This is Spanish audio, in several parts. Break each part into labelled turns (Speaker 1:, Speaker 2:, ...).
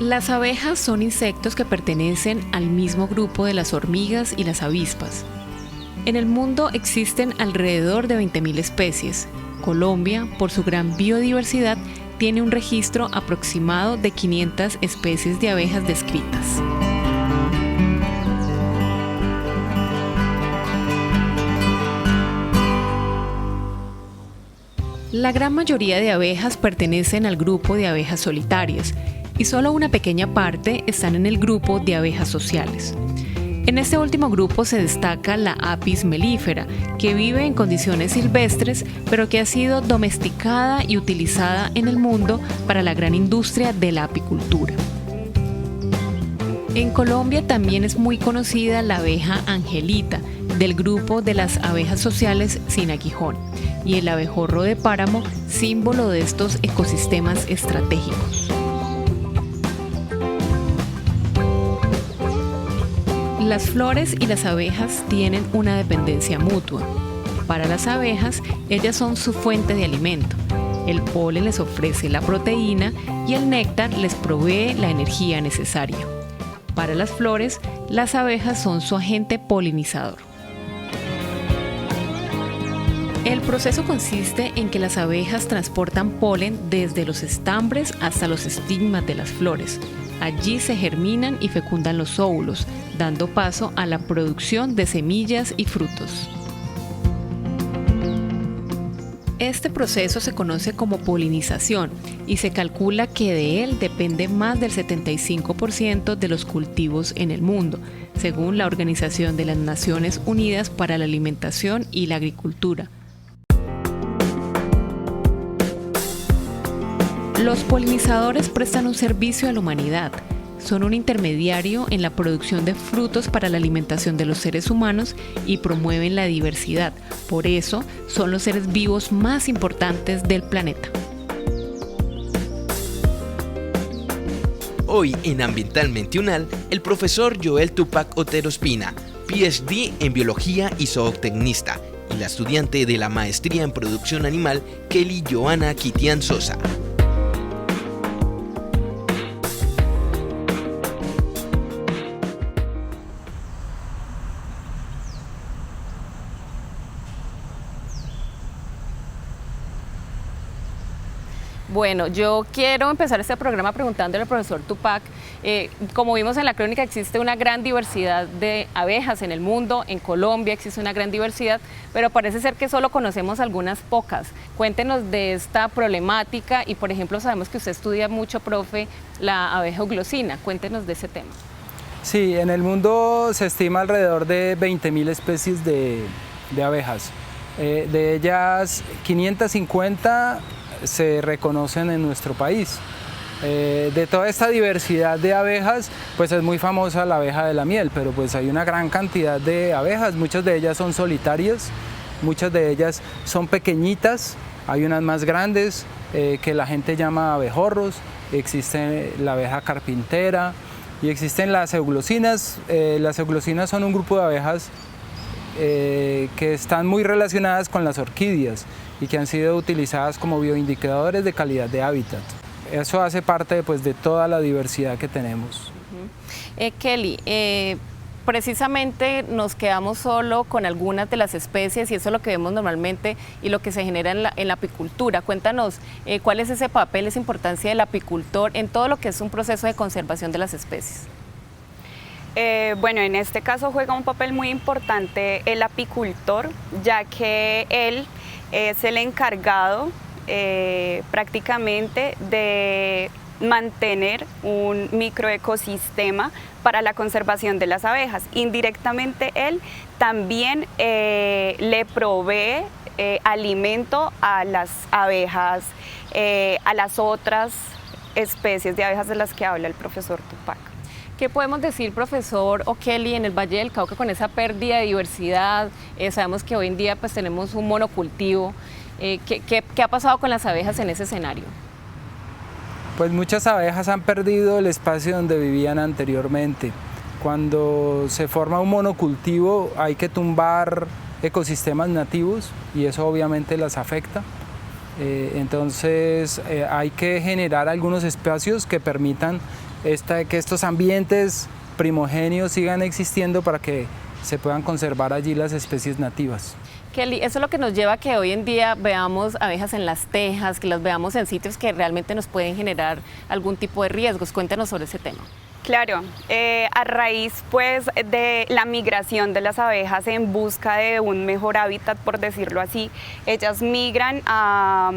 Speaker 1: Las abejas son insectos que pertenecen al mismo grupo de las hormigas y las avispas. En el mundo existen alrededor de 20.000 especies. Colombia, por su gran biodiversidad, tiene un registro aproximado de 500 especies de abejas descritas. La gran mayoría de abejas pertenecen al grupo de abejas solitarias y solo una pequeña parte están en el grupo de abejas sociales. En este último grupo se destaca la Apis mellifera, que vive en condiciones silvestres, pero que ha sido domesticada y utilizada en el mundo para la gran industria de la apicultura. En Colombia también es muy conocida la abeja angelita, del grupo de las abejas sociales sin aguijón, y el abejorro de páramo, símbolo de estos ecosistemas estratégicos. Las flores y las abejas tienen una dependencia mutua. Para las abejas, ellas son su fuente de alimento. El polen les ofrece la proteína y el néctar les provee la energía necesaria. Para las flores, las abejas son su agente polinizador. El proceso consiste en que las abejas transportan polen desde los estambres hasta los estigmas de las flores. Allí se germinan y fecundan los óvulos, dando paso a la producción de semillas y frutos. Este proceso se conoce como polinización y se calcula que de él depende más del 75% de los cultivos en el mundo, según la Organización de las Naciones Unidas para la Alimentación y la Agricultura. Los polinizadores prestan un servicio a la humanidad. Son un intermediario en la producción de frutos para la alimentación de los seres humanos y promueven la diversidad. Por eso, son los seres vivos más importantes del planeta.
Speaker 2: Hoy en Ambientalmente UNAL, el profesor Joel Tupac Otero Espina, PhD en Biología y zootecnista, y la estudiante de la Maestría en Producción Animal, Kelly Joana Kitian Sosa.
Speaker 1: Bueno, yo quiero empezar este programa preguntándole al profesor Tupac, como vimos en la crónica, existe una gran diversidad de abejas en el mundo, en Colombia existe una gran diversidad, pero parece ser que solo conocemos algunas pocas. Cuéntenos de esta problemática y, por ejemplo, sabemos que usted estudia mucho, profe, la abeja euglosina. Cuéntenos de ese tema.
Speaker 3: Sí, en el mundo se estima alrededor de 20.000 especies de abejas. De ellas, 550 se reconocen en nuestro país. De toda esta diversidad de abejas, pues es muy famosa la abeja de la miel, pero pues hay una gran cantidad de abejas, muchas de ellas son solitarias, muchas de ellas son pequeñitas, hay unas más grandes que la gente llama abejorros, existe la abeja carpintera y existen las euglosinas. Las euglosinas son un grupo de abejas que están muy relacionadas con las orquídeas y que han sido utilizadas como bioindicadores de calidad de hábitat. Eso hace parte pues, de toda la diversidad que tenemos.
Speaker 1: Kelly, precisamente nos quedamos solo con algunas de las especies y eso es lo que vemos normalmente y lo que se genera en la apicultura. Cuéntanos cuál es ese papel, esa importancia del apicultor en todo lo que es un proceso de conservación de las especies.
Speaker 4: Bueno, en este caso juega un papel muy importante el apicultor, ya que él es el encargado prácticamente de mantener un microecosistema para la conservación de las abejas. Indirectamente él también le provee alimento a las abejas, a las otras especies de abejas de las que habla el profesor Tupac.
Speaker 1: ¿Qué podemos decir, profesor O'Kelly, en el Valle del Cauca con esa pérdida de diversidad? Sabemos que hoy en día pues, tenemos un monocultivo. ¿Qué ha pasado con las abejas en ese escenario?
Speaker 3: Pues muchas abejas han perdido el espacio donde vivían anteriormente. Cuando se forma un monocultivo hay que tumbar ecosistemas nativos y eso obviamente las afecta. Entonces hay que generar algunos espacios que permitan que estos ambientes primogenios sigan existiendo para que se puedan conservar allí las especies nativas.
Speaker 1: Kelly, eso es lo que nos lleva a que hoy en día veamos abejas en las tejas, que las veamos en sitios que realmente nos pueden generar algún tipo de riesgos. Cuéntanos sobre ese tema.
Speaker 4: Claro, a raíz pues de la migración de las abejas en busca de un mejor hábitat, por decirlo así, ellas migran a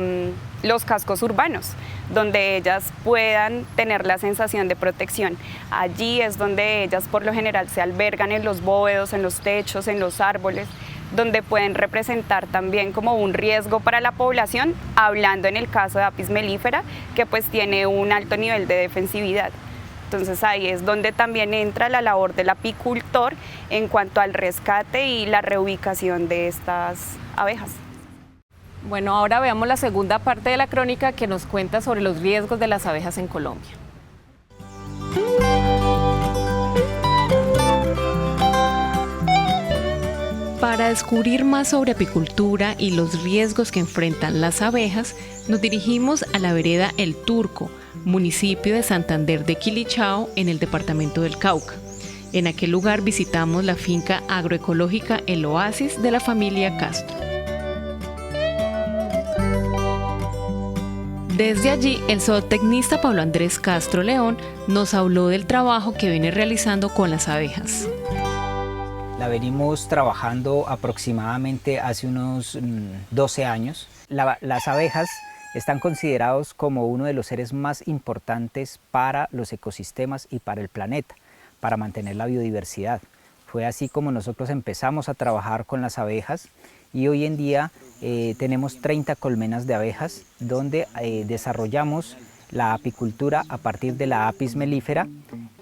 Speaker 4: los cascos urbanos, donde ellas puedan tener la sensación de protección. Allí es donde ellas por lo general se albergan en los bóvedos, en los techos, en los árboles, donde pueden representar también como un riesgo para la población, hablando en el caso de Apis mellifera, que pues tiene un alto nivel de defensividad. Entonces ahí es donde también entra la labor del apicultor en cuanto al rescate y la reubicación de estas abejas.
Speaker 1: Bueno, ahora veamos la segunda parte de la crónica que nos cuenta sobre los riesgos de las abejas en Colombia. Para descubrir más sobre apicultura y los riesgos que enfrentan las abejas, nos dirigimos a la vereda El Turco, municipio de Santander de Quilichao, en el departamento del Cauca. En aquel lugar visitamos la finca agroecológica El Oasis de la familia Castro. Desde allí, el zootecnista Pablo Andrés Castro León nos habló del trabajo que viene realizando con las abejas.
Speaker 5: La venimos trabajando aproximadamente hace unos 12 años. Las abejas están considerados como uno de los seres más importantes para los ecosistemas y para el planeta, para mantener la biodiversidad. Fue así como nosotros empezamos a trabajar con las abejas y hoy en día tenemos 30 colmenas de abejas donde desarrollamos la apicultura a partir de la Apis mellifera,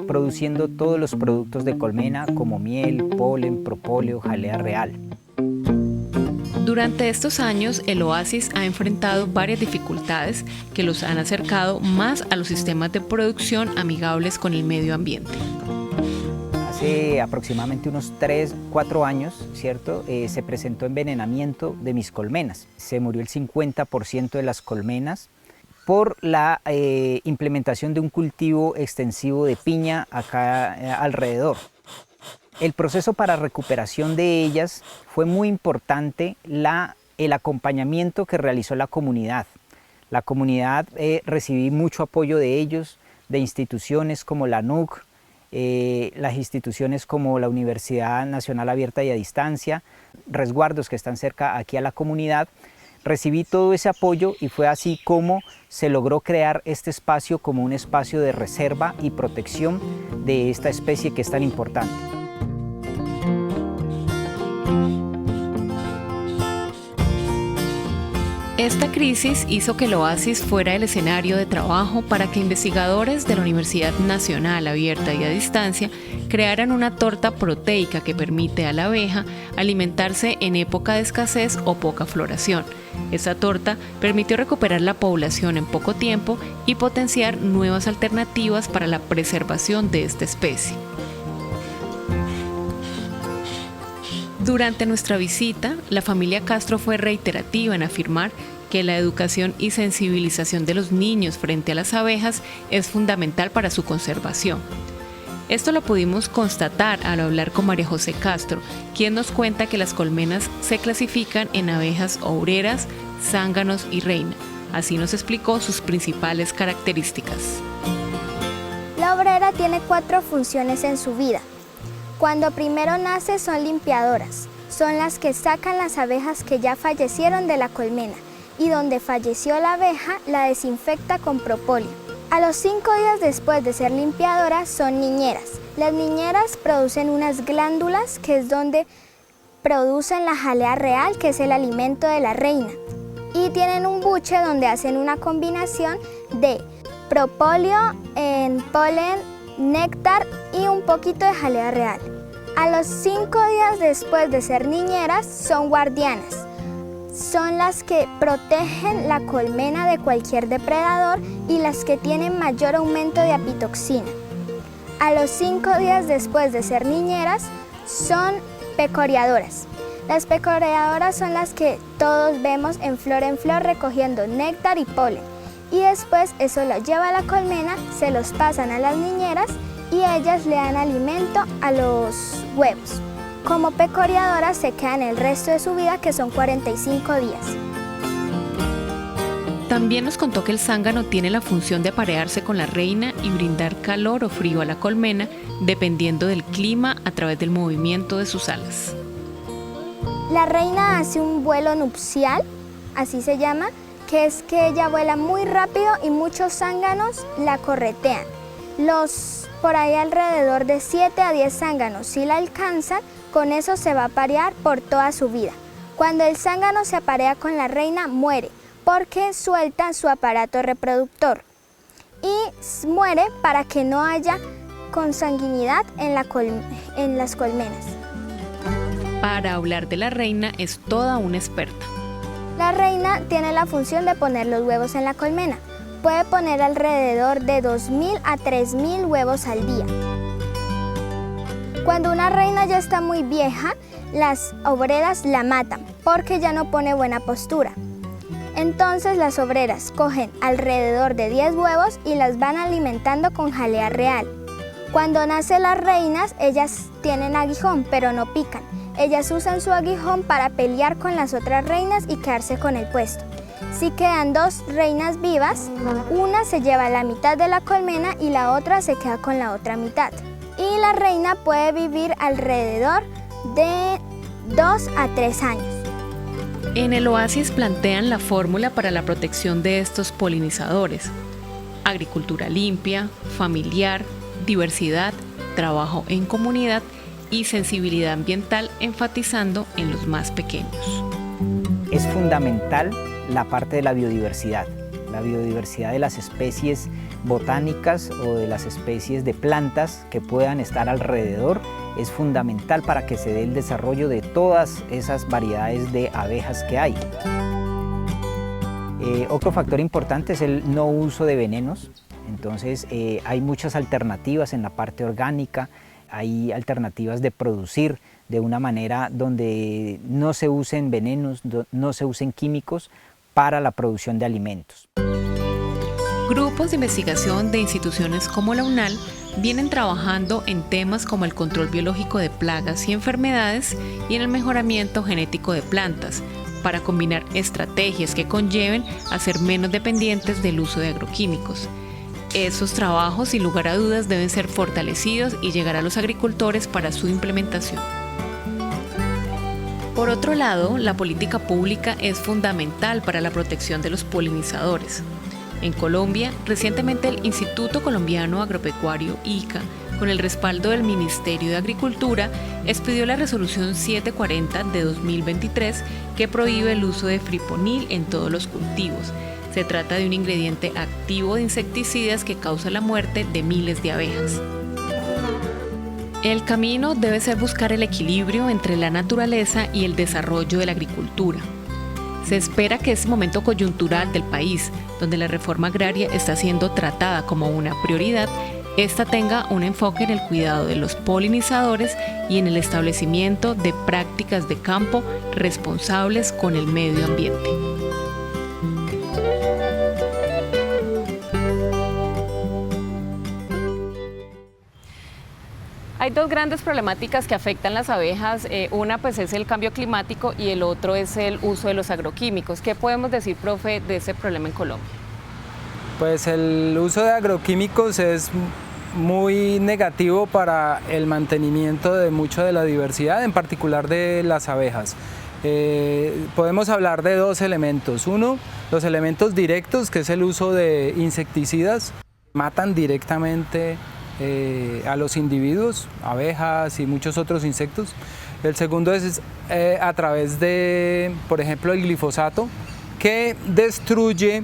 Speaker 5: produciendo todos los productos de colmena como miel, polen, propóleo, jalea real.
Speaker 1: Durante estos años, el Oasis ha enfrentado varias dificultades que los han acercado más a los sistemas de producción amigables con el medio ambiente.
Speaker 5: Hace aproximadamente unos 3-4 años, ¿cierto? Se presentó envenenamiento de mis colmenas. Se murió el 50% de las colmenas por la implementación de un cultivo extensivo de piña acá alrededor. El proceso para recuperación de ellas fue muy importante el acompañamiento que realizó la comunidad. La comunidad recibí mucho apoyo de ellos, de instituciones como la NUC, las instituciones como la Universidad Nacional Abierta y a Distancia, resguardos que están cerca aquí a la comunidad. Recibí todo ese apoyo y fue así como se logró crear este espacio como un espacio de reserva y protección de esta especie que es tan importante.
Speaker 1: Esta crisis hizo que el Oasis fuera el escenario de trabajo para que investigadores de la Universidad Nacional Abierta y a Distancia crearan una torta proteica que permite a la abeja alimentarse en época de escasez o poca floración. Esta torta permitió recuperar la población en poco tiempo y potenciar nuevas alternativas para la preservación de esta especie. Durante nuestra visita, la familia Castro fue reiterativa en afirmar que la educación y sensibilización de los niños frente a las abejas es fundamental para su conservación. Esto lo pudimos constatar al hablar con María José Castro, quien nos cuenta que las colmenas se clasifican en abejas obreras, zánganos y reina. Así nos explicó sus principales características.
Speaker 6: La obrera tiene 4 funciones en su vida. Cuando primero nace son limpiadoras, son las que sacan las abejas que ya fallecieron de la colmena y donde falleció la abeja la desinfecta con propóleo. A los 5 días después de ser limpiadoras son niñeras. Las niñeras producen unas glándulas que es donde producen la jalea real, que es el alimento de la reina. Y tienen un buche donde hacen una combinación de propóleo, polen, néctar y un poquito de jalea real. A los 5 días después de ser niñeras son guardianas. Son las que protegen la colmena de cualquier depredador y las que tienen mayor aumento de apitoxina. A los 5 días después de ser niñeras son pecoreadoras. Las pecoreadoras son las que todos vemos en flor recogiendo néctar y polen. y después eso lo lleva a la colmena, se los pasan a las niñeras y ellas le dan alimento a los huevos. Como pecoreadoras se quedan el resto de su vida, que son 45 días.
Speaker 1: También nos contó que el zángano tiene la función de aparearse con la reina y brindar calor o frío a la colmena, dependiendo del clima a través del movimiento de sus alas.
Speaker 6: La reina hace un vuelo nupcial, así se llama, que es que ella vuela muy rápido y muchos zánganos la corretean. Por ahí alrededor de 7 a 10 zánganos, si la alcanzan, con eso se va a aparear por toda su vida. Cuando el zángano se aparea con la reina, muere, porque suelta su aparato reproductor y muere para que no haya consanguinidad en las colmenas.
Speaker 1: Para hablar de la reina es toda una experta.
Speaker 6: La reina tiene la función de poner los huevos en la colmena. Puede poner alrededor de 2.000 a 3.000 huevos al día. Cuando una reina ya está muy vieja, las obreras la matan porque ya no pone buena postura. Entonces las obreras cogen alrededor de 10 huevos y las van alimentando con jalea real. Cuando nacen las reinas, ellas tienen aguijón, pero no pican. Ellas usan su aguijón para pelear con las otras reinas y quedarse con el puesto. Si quedan 2 reinas vivas, una se lleva la mitad de la colmena y la otra se queda con la otra mitad. Y la reina puede vivir alrededor de 2 a 3 años.
Speaker 1: En el oasis plantean la fórmula para la protección de estos polinizadores: agricultura limpia, familiar, diversidad, trabajo en comunidad y sensibilidad ambiental, enfatizando en los más pequeños.
Speaker 5: Es fundamental la parte de la biodiversidad de las especies botánicas o de las especies de plantas que puedan estar alrededor. Es fundamental para que se dé el desarrollo de todas esas variedades de abejas que hay. Otro factor importante es el no uso de venenos. Entonces hay muchas alternativas en la parte orgánica, hay alternativas de producir de una manera donde no se usen venenos, no se usen químicos para la producción de alimentos.
Speaker 1: Grupos de investigación de instituciones como la UNAL vienen trabajando en temas como el control biológico de plagas y enfermedades y en el mejoramiento genético de plantas, para combinar estrategias que conlleven a ser menos dependientes del uso de agroquímicos. Esos trabajos, sin lugar a dudas, deben ser fortalecidos y llegar a los agricultores para su implementación. Por otro lado, la política pública es fundamental para la protección de los polinizadores. En Colombia, recientemente el Instituto Colombiano Agropecuario, ICA, con el respaldo del Ministerio de Agricultura, expidió la Resolución 740 de 2023 que prohíbe el uso de friponil en todos los cultivos. Se trata de un ingrediente activo de insecticidas que causa la muerte de miles de abejas. El camino debe ser buscar el equilibrio entre la naturaleza y el desarrollo de la agricultura. Se espera que este momento coyuntural del país, donde la reforma agraria está siendo tratada como una prioridad, esta tenga un enfoque en el cuidado de los polinizadores y en el establecimiento de prácticas de campo responsables con el medio ambiente. Hay dos grandes problemáticas que afectan las abejas. Una pues es el cambio climático y el otro es el uso de los agroquímicos. ¿Qué podemos decir, profe, de ese problema en Colombia?
Speaker 3: Pues el uso de agroquímicos es muy negativo para el mantenimiento de mucho de la diversidad, en particular de las abejas. Podemos hablar de 2 elementos. Uno, los elementos directos, que es el uso de insecticidas, matan directamente a los individuos, abejas y muchos otros insectos. El segundo es a través de, por ejemplo, el glifosato, que destruye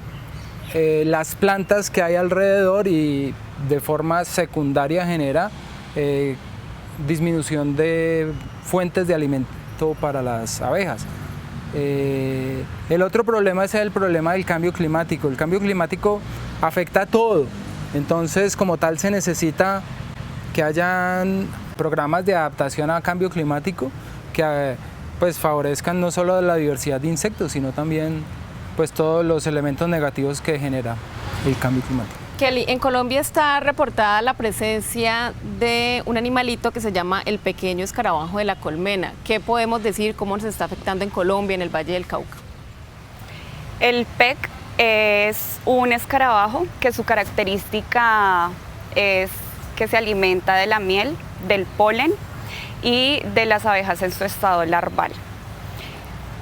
Speaker 3: las plantas que hay alrededor y de forma secundaria genera disminución de fuentes de alimento para las abejas. El otro problema es el problema del cambio climático. El cambio climático afecta a todo. Entonces, como tal, se necesita que hayan programas de adaptación a cambio climático que pues favorezcan no solo la diversidad de insectos, sino también pues todos los elementos negativos que genera el cambio climático.
Speaker 1: Kelly, en Colombia está reportada la presencia de un animalito que se llama el pequeño escarabajo de la colmena. ¿Qué podemos decir? ¿Cómo nos está afectando en Colombia, en el Valle del Cauca?
Speaker 4: El PEC es un escarabajo que su característica es que se alimenta de la miel, del polen y de las abejas en su estado larval.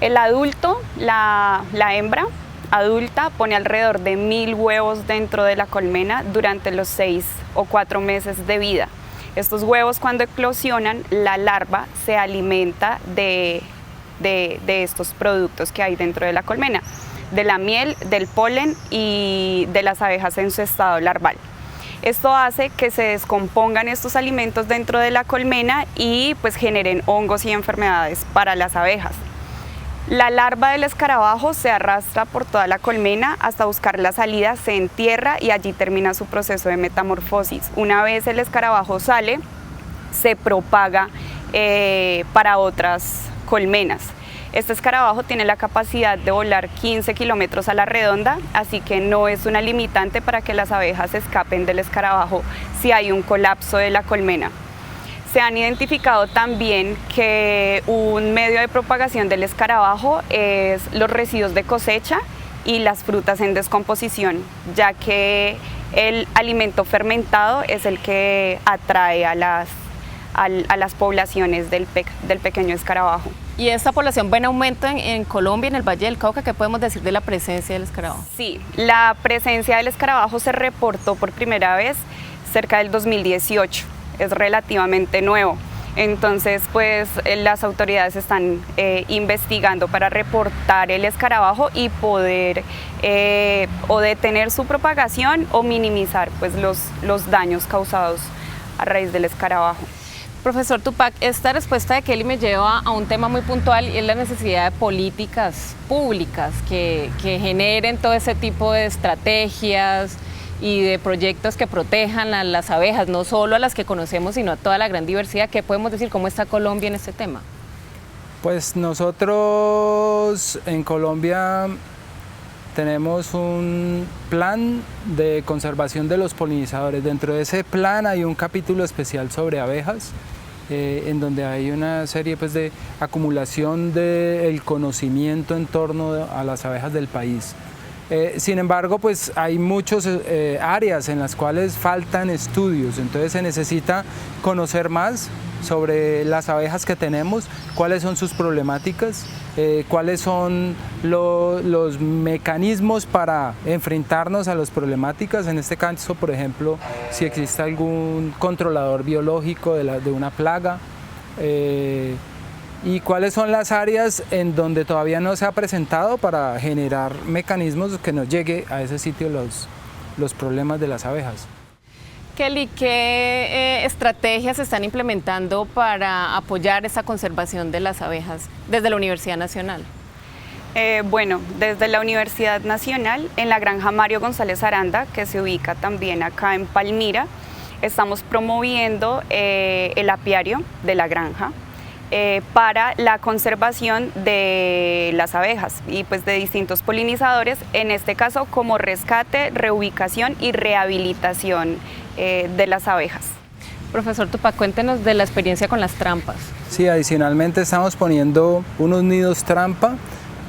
Speaker 4: El adulto, la hembra adulta, pone alrededor de 1000 huevos dentro de la colmena durante los 6 o 4 meses de vida. Estos huevos, cuando eclosionan, la larva se alimenta de estos productos que hay dentro de la colmena, de la miel, del polen y de las abejas en su estado larval. Esto hace que se descompongan estos alimentos dentro de la colmena y pues generen hongos y enfermedades para las abejas. La larva del escarabajo se arrastra por toda la colmena hasta buscar la salida, se entierra y allí termina su proceso de metamorfosis. Una vez el escarabajo sale, se propaga para otras colmenas. Este escarabajo tiene la capacidad de volar 15 kilómetros a la redonda, así que no es una limitante para que las abejas escapen del escarabajo si hay un colapso de la colmena. Se han identificado también que un medio de propagación del escarabajo es los residuos de cosecha y las frutas en descomposición, ya que el alimento fermentado es el que atrae a las poblaciones del pequeño escarabajo.
Speaker 1: ¿Y esta población va en aumento en Colombia, en el Valle del Cauca? ¿Qué podemos decir de la presencia del escarabajo?
Speaker 4: Sí, la presencia del escarabajo se reportó por primera vez cerca del 2018. Es relativamente nuevo. Entonces, pues las autoridades están investigando para reportar el escarabajo y poder o detener su propagación o minimizar pues los daños causados a raíz del escarabajo.
Speaker 1: Profesor Tupac, esta respuesta de Kelly me lleva a un tema muy puntual y es la necesidad de políticas públicas que generen todo ese tipo de estrategias y de proyectos que protejan a las abejas, no solo a las que conocemos, sino a toda la gran diversidad. ¿Qué podemos decir? ¿Cómo está Colombia en este tema?
Speaker 3: Pues nosotros en Colombia tenemos un plan de conservación de los polinizadores. Dentro de ese plan hay un capítulo especial sobre abejas, en donde hay una serie pues, de acumulación del conocimiento en torno a las abejas del país. Sin embargo, pues hay muchas áreas en las cuales faltan estudios, entonces se necesita conocer más sobre las abejas que tenemos, cuáles son sus problemáticas, cuáles son los mecanismos para enfrentarnos a las problemáticas. En este caso, por ejemplo, si existe algún controlador biológico de una plaga, y cuáles son las áreas en donde todavía no se ha presentado para generar mecanismos que nos llegue a ese sitio los problemas de las abejas.
Speaker 1: Kelly, ¿qué estrategias se están implementando para apoyar esa conservación de las abejas desde la Universidad Nacional?
Speaker 4: Bueno, desde la Universidad Nacional, en la granja Mario González Aranda, que se ubica también acá en Palmira, estamos promoviendo el apiario de la granja para la conservación de las abejas y pues de distintos polinizadores, en este caso como rescate, reubicación y rehabilitación de las abejas.
Speaker 1: Profesor Tupac, cuéntenos de la experiencia con las trampas.
Speaker 3: Sí, adicionalmente estamos poniendo unos nidos trampa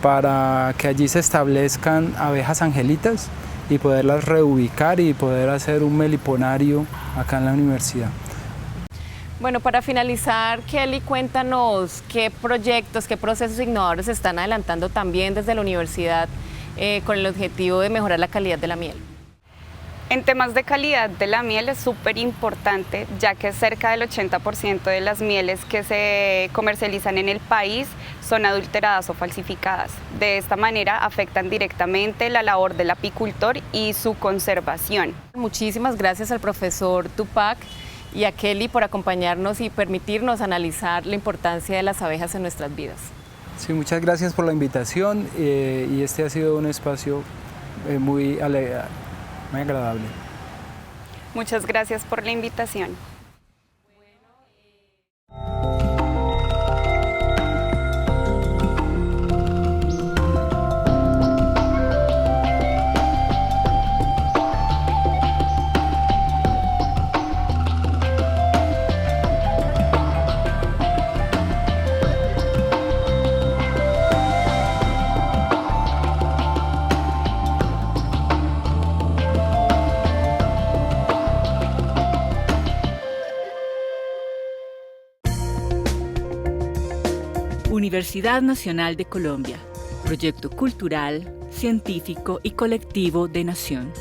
Speaker 3: para que allí se establezcan abejas angelitas y poderlas reubicar y poder hacer un meliponario acá en la universidad.
Speaker 1: Bueno, para finalizar, Kelly, cuéntanos qué proyectos, qué procesos innovadores se están adelantando también desde la universidad con el objetivo de mejorar la calidad de la miel.
Speaker 4: En temas de calidad de la miel es súper importante, ya que cerca del 80% de las mieles que se comercializan en el país son adulteradas o falsificadas. De esta manera afectan directamente la labor del apicultor y su conservación.
Speaker 1: Muchísimas gracias al profesor Tupac y a Kelly por acompañarnos y permitirnos analizar la importancia de las abejas en nuestras vidas.
Speaker 3: Sí, muchas gracias por la invitación y este ha sido un espacio muy agradable.
Speaker 4: Muchas gracias por la invitación.
Speaker 7: Universidad Nacional de Colombia, proyecto cultural, científico y colectivo de Nación.